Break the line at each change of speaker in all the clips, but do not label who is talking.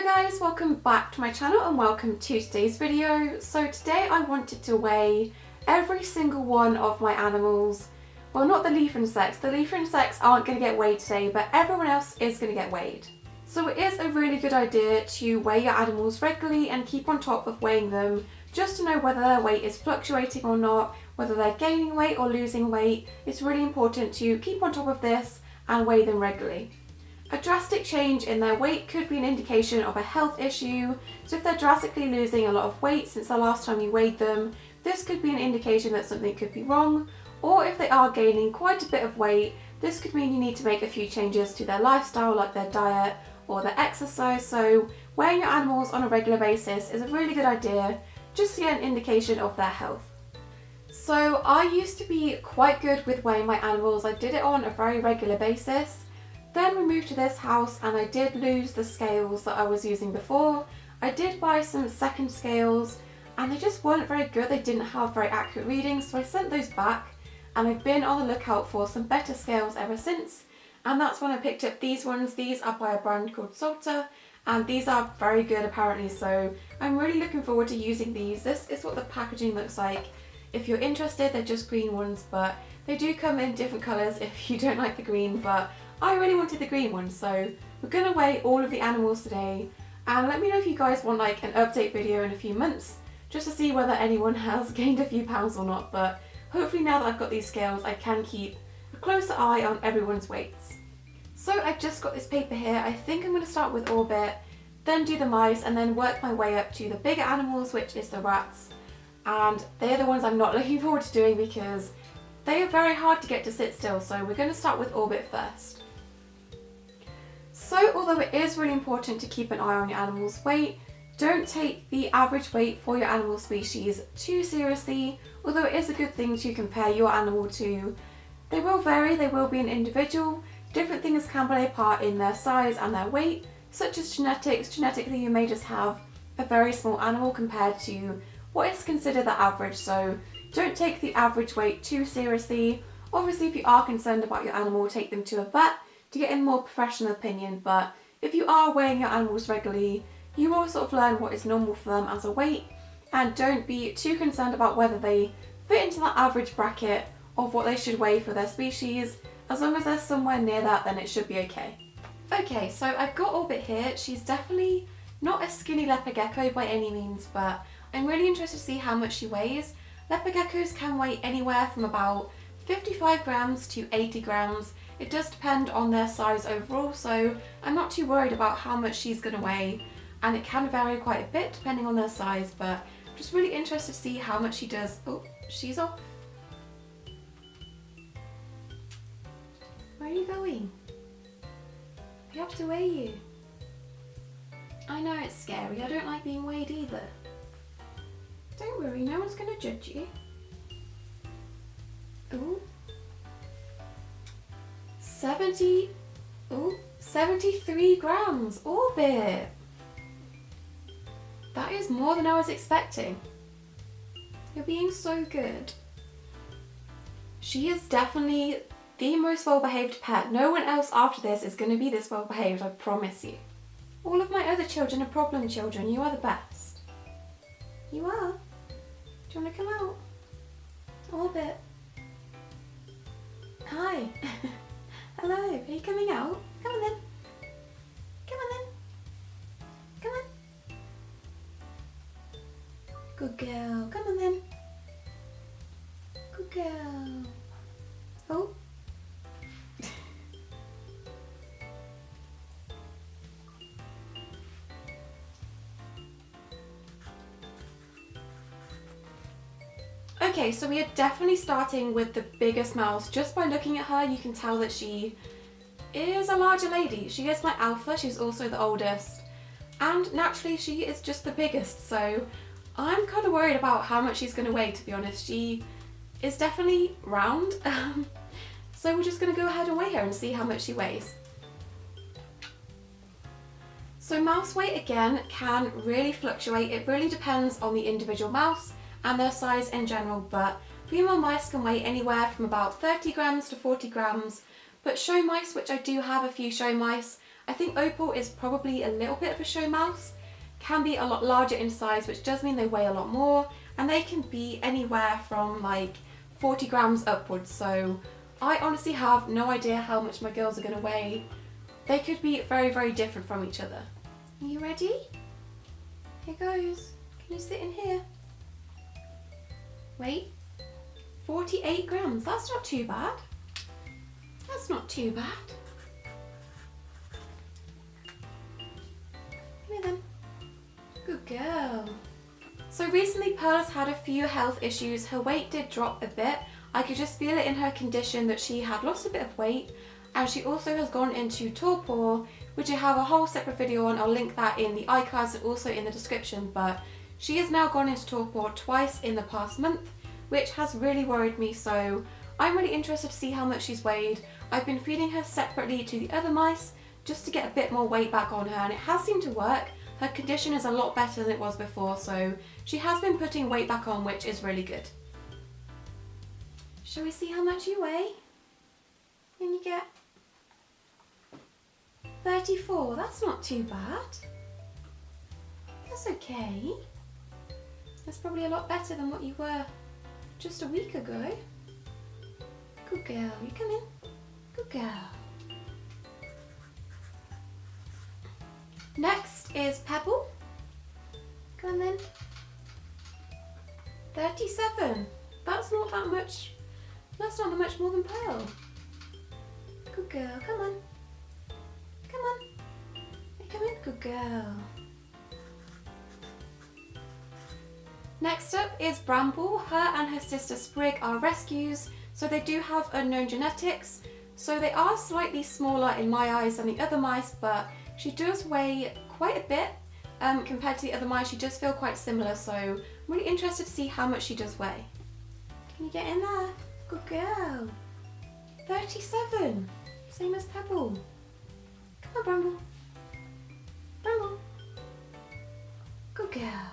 Hello guys, welcome back to my channel and welcome to today's video. So today I wanted to weigh every single one of my animals. Well, not the leaf insects. The leaf insects aren't going to get weighed today, but everyone else is going to get weighed. So it is a really good idea to weigh your animals regularly and keep on top of weighing them just to know whether their weight is fluctuating or not, whether they're gaining weight or losing weight. It's really important to keep on top of this and weigh them regularly. A drastic change in their weight could be an indication of a health issue, so if they're drastically losing a lot of weight since the last time you weighed them, this could be an indication that something could be wrong, or if they are gaining quite a bit of weight, this could mean you need to make a few changes to their lifestyle, like their diet or their exercise. So weighing your animals on a regular basis is a really good idea, just to get an indication of their health. So I used to be quite good with weighing my animals. I did it on a very regular basis. Then we moved to this house and I did lose the scales that I was using before. I did buy some second scales and they just weren't very good. They didn't have very accurate readings, so I sent those back and I've been on the lookout for some better scales ever since. And that's when I picked up these ones. These are by a brand called Salter and these are very good apparently, so I'm really looking forward to using these. This is what the packaging looks like. If you're interested, they're just green ones, but they do come in different colours if you don't like the green, but I really wanted the green one, so we're going to weigh all of the animals today, and let me know if you guys want like an update video in a few months just to see whether anyone has gained a few pounds or not. But hopefully now that I've got these scales I can keep a closer eye on everyone's weights. So I've just got this paper here. I think I'm going to start with Orbit, then do the mice, and then work my way up to the bigger animals, which is the rats, and they're the ones I'm not looking forward to doing because they are very hard to get to sit still, so we're going to start with Orbit first. So although it is really important to keep an eye on your animal's weight, don't take the average weight for your animal species too seriously. Although it is a good thing to compare your animal to, they will vary, they will be an individual. Different things can play a part in their size and their weight, such as genetics. Genetically you may just have a very small animal compared to what is considered the average, so don't take the average weight too seriously. Obviously if you are concerned about your animal, take them to a vet to get a more professional opinion, but if you are weighing your animals regularly, you will sort of learn what is normal for them as a weight, and don't be too concerned about whether they fit into that average bracket of what they should weigh for their species. As long as they're somewhere near that, then it should be okay. Okay, so I've got Orbit here. She's definitely not a skinny leopard gecko by any means, but I'm really interested to see how much she weighs. Leopard geckos can weigh anywhere from about 55 grams to 80 grams. It does depend on their size overall, so I'm not too worried about how much she's going to weigh, and it can vary quite a bit depending on their size, but I'm just really interested to see how much she does. Oh, she's off. Where are you going? I have to weigh you. I know it's scary, I don't like being weighed either. Don't worry, no one's going to judge you. Ooh. 73 grams, Orbit. That is more than I was expecting. You're being so good. She is definitely the most well-behaved pet. No one else after this is going to be this well-behaved, I promise you. All of my other children are problem children. You are the best. You are. Do you want to come out? Orbit. Hi. Hello, are you coming out? Come on then. Come on then. Come on. Good girl. Come on then. Good girl. Oh. Okay, so we are definitely starting with the biggest mouse. Just by looking at her, you can tell that she is a larger lady. She is my alpha, she's also the oldest, and naturally she is just the biggest, so I'm kind of worried about how much she's going to weigh, to be honest. She is definitely round, so we're just going to go ahead and weigh her and see how much she weighs. So mouse weight again can really fluctuate. It really depends on the individual mouse and their size in general, but female mice can weigh anywhere from about 30 grams to 40 grams, but show mice, which I do have a few show mice, I think Opal is probably a little bit of a show mouse, can be a lot larger in size, which does mean they weigh a lot more, and they can be anywhere from like 40 grams upwards. So I honestly have no idea how much my girls are going to weigh. They could be very, very different from each other. Are you ready? Here goes. Can you sit in here? Wait. 48 grams. That's not too bad. That's not too bad. Come here then. Good girl. So recently Pearl has had a few health issues. Her weight did drop a bit. I could just feel it in her condition that she had lost a bit of weight, and she also has gone into torpor, which I have a whole separate video on. I'll link that in the iCards and also in the description, but she has now gone into torpor twice in the past month, which has really worried me, so I'm really interested to see how much she's weighed. I've been feeding her separately to the other mice just to get a bit more weight back on her, and it has seemed to work. Her condition is a lot better than it was before, so she has been putting weight back on, which is really good. Shall we see how much you weigh? And you get 34. That's not too bad. That's okay. That's probably a lot better than what you were just a week ago. Good girl. You come in. Good girl. Next is Pebble. Come on then. 37. That's not that much. That's not that much more than Pearl. Good girl. Come on. Come on. Hey, come in. Good girl. Next up is Bramble. Her and her sister Sprig are rescues, so they do have unknown genetics. So they are slightly smaller in my eyes than the other mice, but she does weigh quite a bit compared to the other mice. She does feel quite similar, so I'm really interested to see how much she does weigh. Can you get in there? Good girl. 37. Same as Pebble. Come on, Bramble. Bramble. Good girl.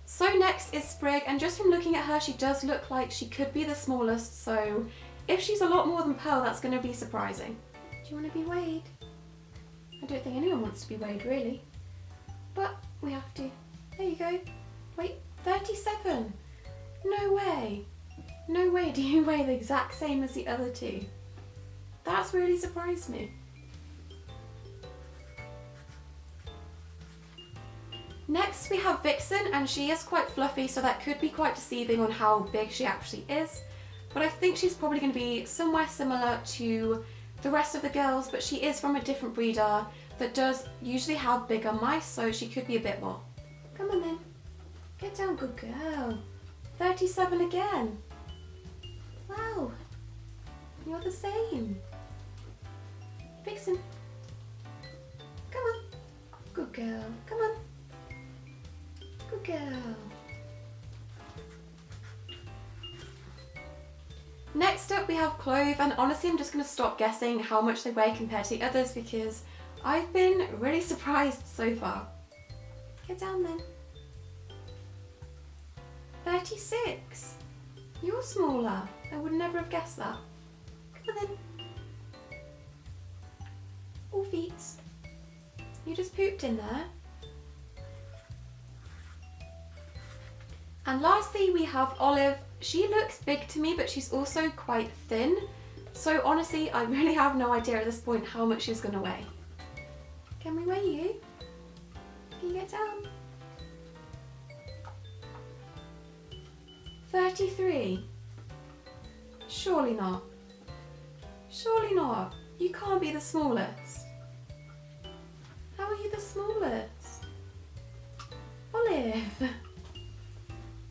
So next is Sprig, and just from looking at her, she does look like she could be the smallest, so if she's a lot more than Pearl, that's going to be surprising. Do you want to be weighed? I don't think anyone wants to be weighed, really. But we have to. There you go. Wait, 37. No way. No way do you weigh the exact same as the other two. That's really surprised me. Next we have Vixen, and she is quite fluffy, so that could be quite deceiving on how big she actually is. But I think she's probably going to be somewhere similar to the rest of the girls, but she is from a different breeder that does usually have bigger mice, so she could be a bit more. Come on then. Get down, good girl. 37 again. Wow. You're the same. Vixen. Come on. Good girl. Come on. Good girl. Next up we have Clove, and honestly I'm just going to stop guessing how much they weigh compared to the others because I've been really surprised so far. Get down then. 36. You're smaller. I would never have guessed that. Come on then. All feet. You just pooped in there. And lastly we have Olive. She looks big to me, but she's also quite thin. So honestly, I really have no idea at this point how much she's going to weigh. Can we weigh you? Can you get down? 33. Surely not. Surely not. You can't be the smallest. How are you the smallest? Olive.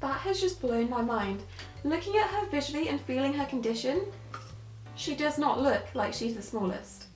That has just blown my mind. Looking at her visually and feeling her condition, she does not look like she's the smallest.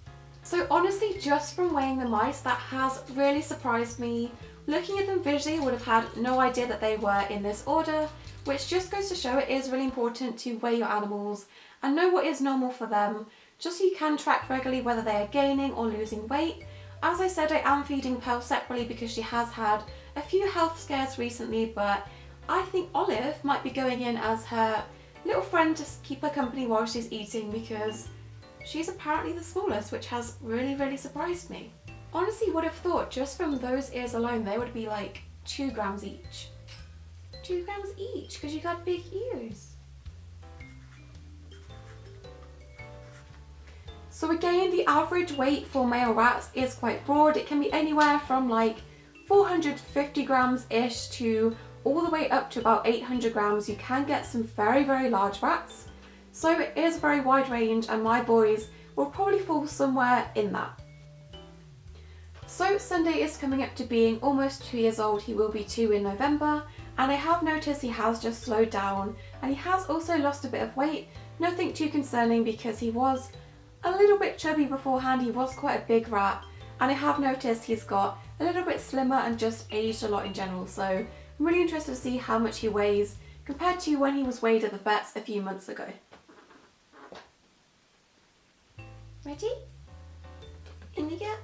So honestly, just from weighing the mice, that has really surprised me. Looking at them visually, I would have had no idea that they were in this order, which just goes to show it is really important to weigh your animals and know what is normal for them, just so you can track regularly whether they are gaining or losing weight. As I said, I am feeding Pearl separately because she has had a few health scares recently, but I think Olive might be going in as her little friend to keep her company while she's eating because she's apparently the smallest, which has really surprised me. Honestly, would have thought just from those ears alone they would be like 2 grams each. 2 grams each because you got big ears. So again, the average weight for male rats is quite broad. It can be anywhere from like 450 grams ish to all the way up to about 800 grams. You can get some very large rats. So it is a very wide range, and my boys will probably fall somewhere in that. So Sunday is coming up to being almost 2 years old. He will be 2 in November, and I have noticed he has just slowed down, and he has also lost a bit of weight. Nothing too concerning because he was a little bit chubby beforehand. He was quite a big rat, and I have noticed he's got a little bit slimmer and just aged a lot in general. So I'm really interested to see how much he weighs compared to when he was weighed at the vets a few months ago. Ready? In you get.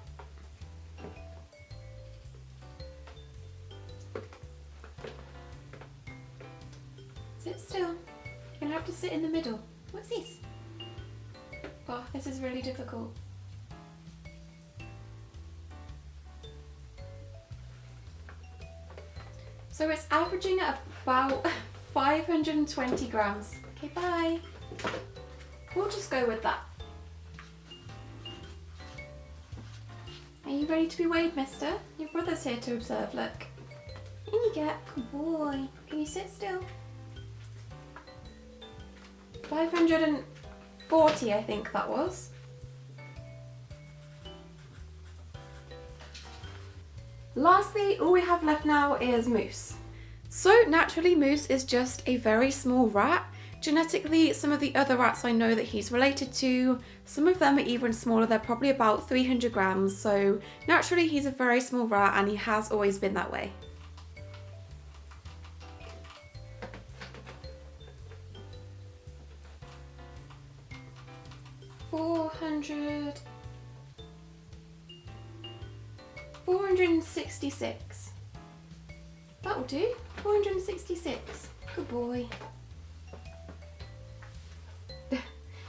Sit still. You're gonna have to sit in the middle. What's this? Oh, this is really difficult. So it's averaging at about 520 grams. Okay, bye. We'll just go with that. Are you ready to be weighed, mister? Your brother's here to observe, look. In you get. Good boy. Can you sit still? 540, I think that was. Lastly, all we have left now is Moose. So naturally, Moose is just a very small rat. Genetically, some of the other rats I know that he's related to, some of them are even smaller. They're probably about 300 grams. So naturally, he's a very small rat, and he has always been that way. $466. That'll do. 466. Good boy.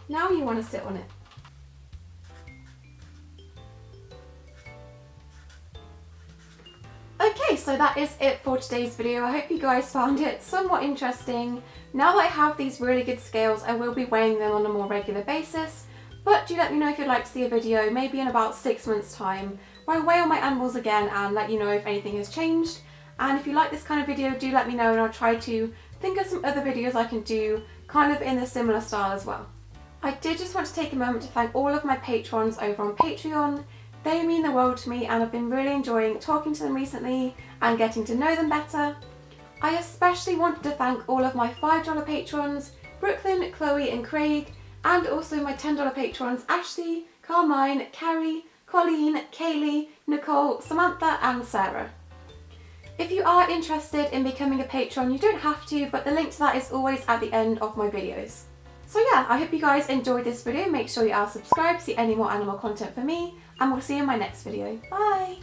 Now you want to sit on it. Okay, so that is it for today's video. I hope you guys found it somewhat interesting. Now that I have these really good scales, I will be weighing them on a more regular basis. But do let me know if you'd like to see a video, maybe in about 6 months' time, where I weigh all my animals again and let you know if anything has changed. And if you like this kind of video, do let me know, and I'll try to think of some other videos I can do kind of in a similar style as well. I did just want to take a moment to thank all of my patrons over on Patreon. They mean the world to me, and I've been really enjoying talking to them recently and getting to know them better. I especially wanted to thank all of my $5 patrons, Brooklyn, Chloe and Craig, and also my $10 patrons, Ashley, Carmine, Carrie, Colleen, Kaylee, Nicole, Samantha and Sarah. If you are interested in becoming a patron, you don't have to, but the link to that is always at the end of my videos. So yeah, I hope you guys enjoyed this video. Make sure you are subscribed to see any more animal content for me, and we'll see you in my next video. Bye!